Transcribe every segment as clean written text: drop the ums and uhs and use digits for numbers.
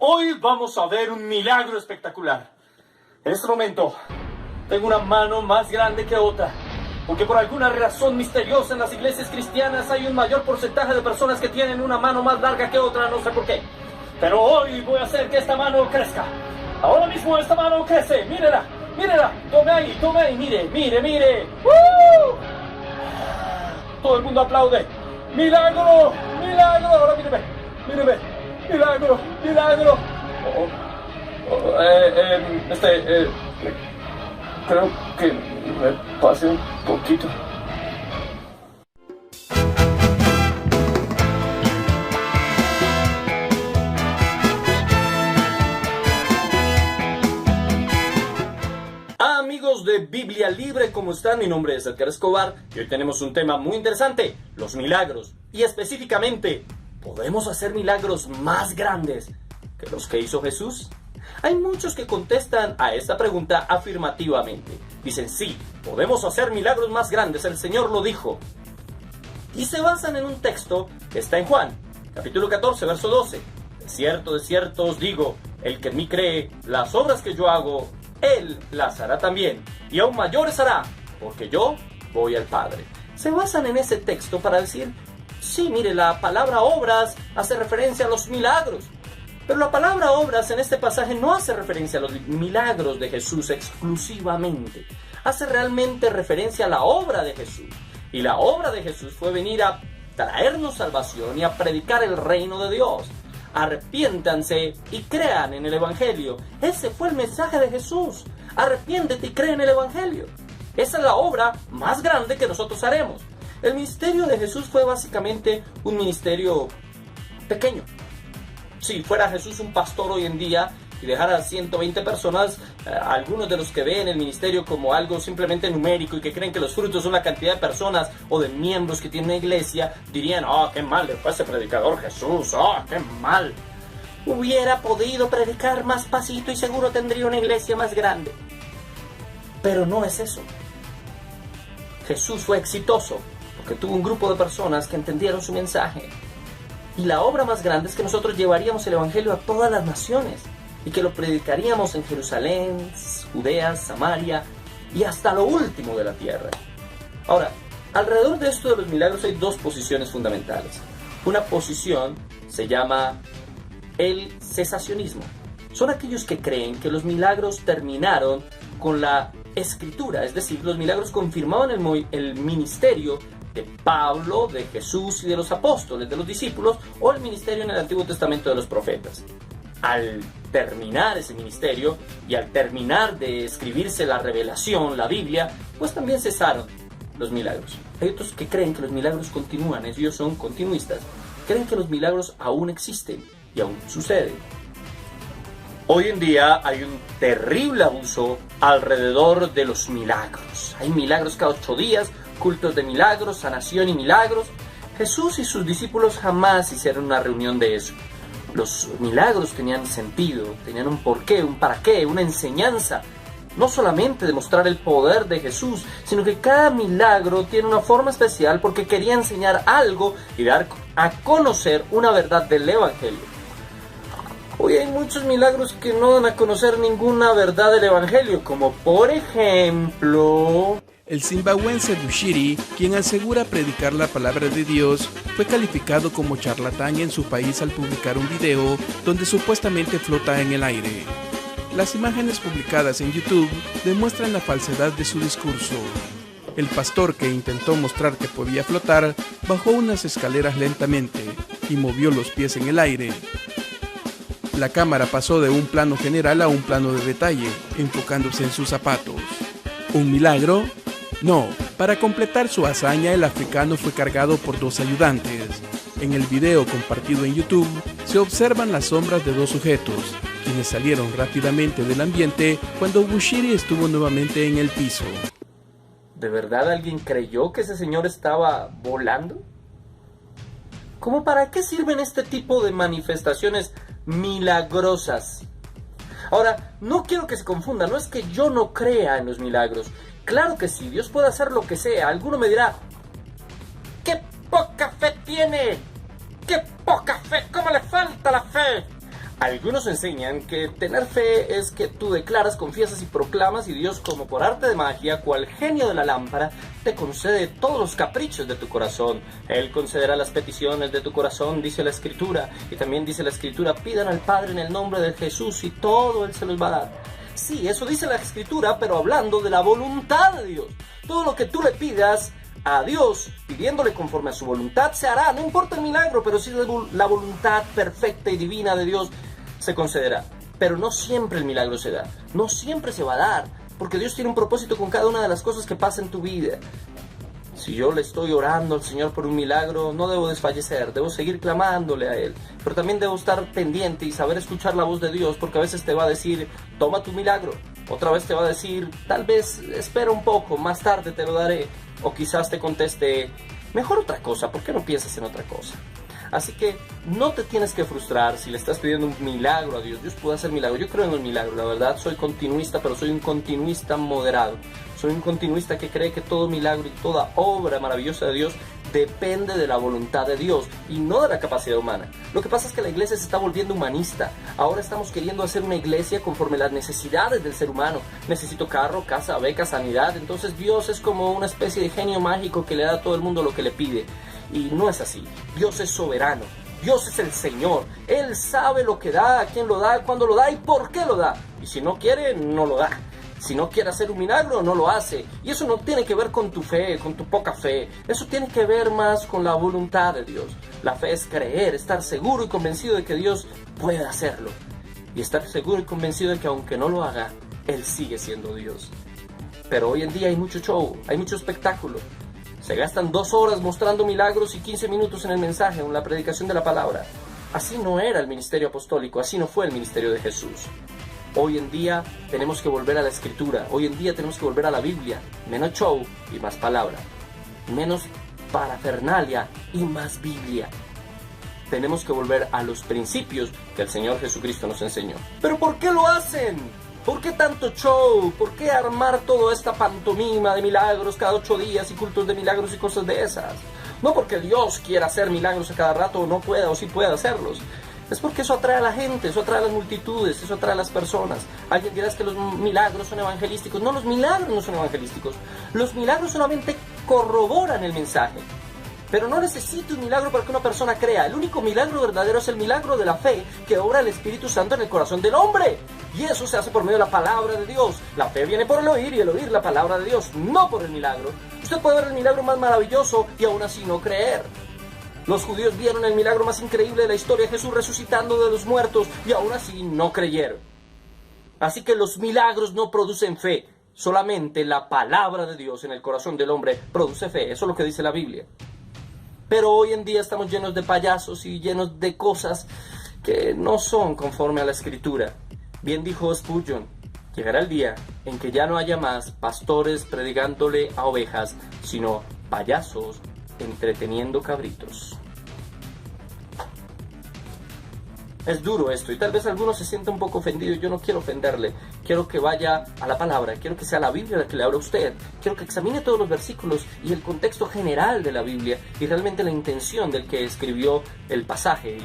Hoy vamos a ver un milagro espectacular. En este momento, tengo una mano más grande que otra, porque por alguna razón misteriosa en las iglesias cristianas hay un mayor porcentaje de personas que tienen una mano más larga que otra, no sé por qué. Pero hoy voy a hacer que esta mano crezca. Ahora mismo esta mano crece, mírela, mírela, tome ahí, mire. ¡Woo! Todo el mundo aplaude. ¡Milagro! ¡Milagro! Ahora míreme. ¡Milagro! Creo que me pasé un poquito. Amigos de Biblia Libre, ¿cómo están? Mi nombre es Edgar Escobar y hoy tenemos un tema muy interesante, los milagros. Y específicamente, ¿podemos hacer milagros más grandes que los que hizo Jesús? Hay muchos que contestan a esta pregunta afirmativamente. Dicen, sí, podemos hacer milagros más grandes, el Señor lo dijo. Y se basan en un texto que está en Juan, capítulo 14, verso 12. De cierto os digo, el que en mí cree, las obras que yo hago, Él las hará también, y aún mayores hará, porque yo voy al Padre. Se basan en ese texto para decir, sí, mire, la palabra obras hace referencia a los milagros. Pero la palabra obras en este pasaje no hace referencia a los milagros de Jesús exclusivamente. Hace realmente referencia a la obra de Jesús. Y la obra de Jesús fue venir a traernos salvación y a predicar el reino de Dios. Arrepiéntanse y crean en el Evangelio. Ese fue el mensaje de Jesús. Arrepiéntete y cree en el Evangelio. Esa es la obra más grande que nosotros haremos. El ministerio de Jesús fue básicamente un ministerio pequeño. Si fuera Jesús un pastor hoy en día y dejara a 120 personas, algunos de los que ven el ministerio como algo simplemente numérico y que creen que los frutos son la cantidad de personas o de miembros que tiene una iglesia, dirían, qué mal le fue a ese predicador Jesús, qué mal. Hubiera podido predicar más pasito y seguro tendría una iglesia más grande. Pero no es eso. Jesús fue exitoso porque tuvo un grupo de personas que entendieron su mensaje. Y la obra más grande es que nosotros llevaríamos el Evangelio a todas las naciones y que lo predicaríamos en Jerusalén, Judea, Samaria y hasta lo último de la tierra. Ahora, alrededor de esto de los milagros hay dos posiciones fundamentales. Una posición se llama el cesacionismo. Son aquellos que creen que los milagros terminaron con la Escritura, es decir, los milagros confirmaban el ministerio de Pablo, de Jesús y de los apóstoles, de los discípulos, o el ministerio en el Antiguo Testamento de los profetas. Al terminar ese ministerio y al terminar de escribirse la revelación, la Biblia, pues también cesaron los milagros. Hay otros que creen que los milagros continúan, ellos son continuistas, creen que los milagros aún existen y aún suceden. Hoy en día hay un terrible abuso alrededor de los milagros. Hay milagros cada 8 días, cultos de milagros, sanación y milagros. Jesús y sus discípulos jamás hicieron una reunión de eso. Los milagros tenían sentido, tenían un porqué, un para qué, una enseñanza. No solamente demostrar el poder de Jesús, sino que cada milagro tiene una forma especial porque quería enseñar algo y dar a conocer una verdad del Evangelio. Hoy hay muchos milagros que no dan a conocer ninguna verdad del Evangelio, como por ejemplo... El zimbabuense Bushiri, quien asegura predicar la palabra de Dios, fue calificado como charlatán en su país al publicar un video donde supuestamente flota en el aire. Las imágenes publicadas en YouTube demuestran la falsedad de su discurso. El pastor que intentó mostrar que podía flotar bajó unas escaleras lentamente y movió los pies en el aire. La cámara pasó de un plano general a un plano de detalle, enfocándose en sus zapatos. ¿Un milagro? No. Para completar su hazaña, el africano fue cargado por 2 ayudantes. En el video compartido en YouTube, se observan las sombras de 2 sujetos, quienes salieron rápidamente del ambiente cuando Bushiri estuvo nuevamente en el piso. ¿De verdad alguien creyó que ese señor estaba volando? ¿Cómo para qué sirven este tipo de manifestaciones milagrosas? Ahora, no quiero que se confunda, no es que yo no crea en los milagros. Claro que sí, Dios puede hacer lo que sea. Alguno me dirá, ¡qué poca fe tiene! ¡Qué poca fe! ¿Cómo le falta la fe? Algunos enseñan que tener fe es que tú declaras, confiesas y proclamas y Dios, como por arte de magia, cual genio de la lámpara, te concede todos los caprichos de tu corazón. Él concederá las peticiones de tu corazón, dice la Escritura. Y también dice la Escritura, pidan al Padre en el nombre de Jesús y todo Él se los va a dar. Sí, eso dice la Escritura, pero hablando de la voluntad de Dios. Todo lo que tú le pidas a Dios, pidiéndole conforme a su voluntad, se hará. No importa el milagro, pero sí la voluntad perfecta y divina de Dios se concederá. Pero no siempre el milagro se da, no siempre se va a dar, porque Dios tiene un propósito con cada una de las cosas que pasa en tu vida. Si yo le estoy orando al Señor por un milagro, no debo desfallecer, debo seguir clamándole a Él, pero también debo estar pendiente y saber escuchar la voz de Dios, porque a veces te va a decir, toma tu milagro, otra vez te va a decir, tal vez espera un poco, más tarde te lo daré, o quizás te conteste, mejor otra cosa, ¿por qué no piensas en otra cosa? Así que no te tienes que frustrar si le estás pidiendo un milagro a Dios. Dios puede hacer milagro. Yo creo en el milagro, la verdad. Soy continuista, pero soy un continuista moderado. Soy un continuista que cree que todo milagro y toda obra maravillosa de Dios depende de la voluntad de Dios y no de la capacidad humana. Lo que pasa es que la iglesia se está volviendo humanista. Ahora estamos queriendo hacer una iglesia conforme las necesidades del ser humano. Necesito carro, casa, beca, sanidad. Entonces Dios es como una especie de genio mágico que le da a todo el mundo lo que le pide. Y no es así. Dios es soberano. Dios es el Señor. Él sabe lo que da, a quién lo da, cuándo lo da y por qué lo da. Y si no quiere, no lo da. Si no quiere hacer un milagro, no lo hace. Y eso no tiene que ver con tu fe, con tu poca fe. Eso tiene que ver más con la voluntad de Dios. La fe es creer, estar seguro y convencido de que Dios puede hacerlo. Y estar seguro y convencido de que aunque no lo haga, Él sigue siendo Dios. Pero hoy en día hay mucho show, hay mucho espectáculo. Se gastan 2 horas mostrando milagros y 15 minutos en el mensaje, en la predicación de la palabra. Así no era el ministerio apostólico, así no fue el ministerio de Jesús. Hoy en día tenemos que volver a la Escritura, hoy en día tenemos que volver a la Biblia. Menos show y más palabra. Menos parafernalia y más Biblia. Tenemos que volver a los principios que el Señor Jesucristo nos enseñó. ¿Pero por qué lo hacen? ¿Por qué tanto show? ¿Por qué armar toda esta pantomima de milagros cada 8 días y cultos de milagros y cosas de esas? No porque Dios quiera hacer milagros a cada rato o no pueda o sí pueda hacerlos. Es porque eso atrae a la gente, eso atrae a las multitudes, eso atrae a las personas. Alguien dirá que los milagros son evangelísticos. No, los milagros no son evangelísticos. Los milagros solamente corroboran el mensaje. Pero no necesita un milagro para que una persona crea. El único milagro verdadero es el milagro de la fe que obra el Espíritu Santo en el corazón del hombre. Y eso se hace por medio de la palabra de Dios. La fe viene por el oír y el oír la palabra de Dios, no por el milagro. Usted puede ver el milagro más maravilloso y aún así no creer. Los judíos vieron el milagro más increíble de la historia, Jesús resucitando de los muertos, y aún así no creyeron. Así que los milagros no producen fe. Solamente la palabra de Dios en el corazón del hombre produce fe. Eso es lo que dice la Biblia. Pero hoy en día estamos llenos de payasos y llenos de cosas que no son conforme a la Escritura. Bien dijo Spurgeon, llegará el día en que ya no haya más pastores predicándole a ovejas, sino payasos entreteniendo cabritos. Es duro esto y tal vez alguno se sienta un poco ofendido. Yo no quiero ofenderle, quiero que vaya a la palabra, quiero que sea la Biblia la que le habla a usted, quiero que examine todos los versículos y el contexto general de la Biblia y realmente la intención del que escribió el pasaje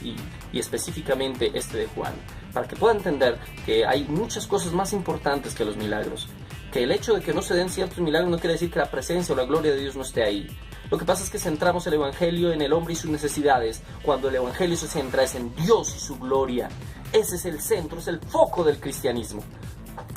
y específicamente este de Juan, para que pueda entender que hay muchas cosas más importantes que los milagros, que el hecho de que no se den ciertos milagros no quiere decir que la presencia o la gloria de Dios no esté ahí. Lo que pasa es que centramos el evangelio en el hombre y sus necesidades, cuando el evangelio se centra es en Dios y su gloria. Ese es el centro, es el foco del cristianismo.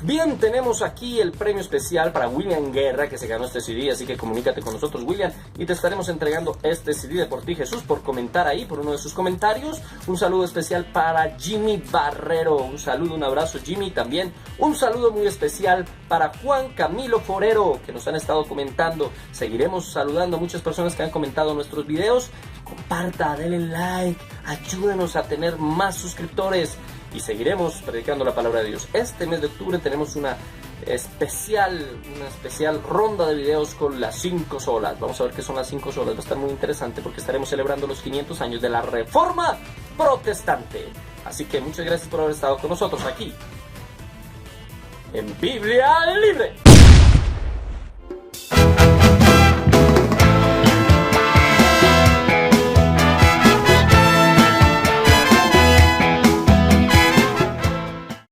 Bien, tenemos aquí el premio especial para William Guerra, que se ganó este CD, así que comunícate con nosotros, William, y te estaremos entregando este CD de Por Ti Jesús, por comentar ahí, por uno de sus comentarios. Un saludo especial para Jimmy Barrero, un saludo, un abrazo Jimmy, también un saludo muy especial para Juan Camilo Forero, que nos han estado comentando. Seguiremos saludando a muchas personas que han comentado nuestros videos. Comparta, denle like, ayúdenos a tener más suscriptores. Y seguiremos predicando la palabra de Dios. Este mes de octubre tenemos una especial ronda de videos con las 5 solas. Vamos a ver qué son las 5 solas. Va a estar muy interesante porque estaremos celebrando los 500 años de la Reforma Protestante. Así que muchas gracias por haber estado con nosotros aquí en Biblia Libre.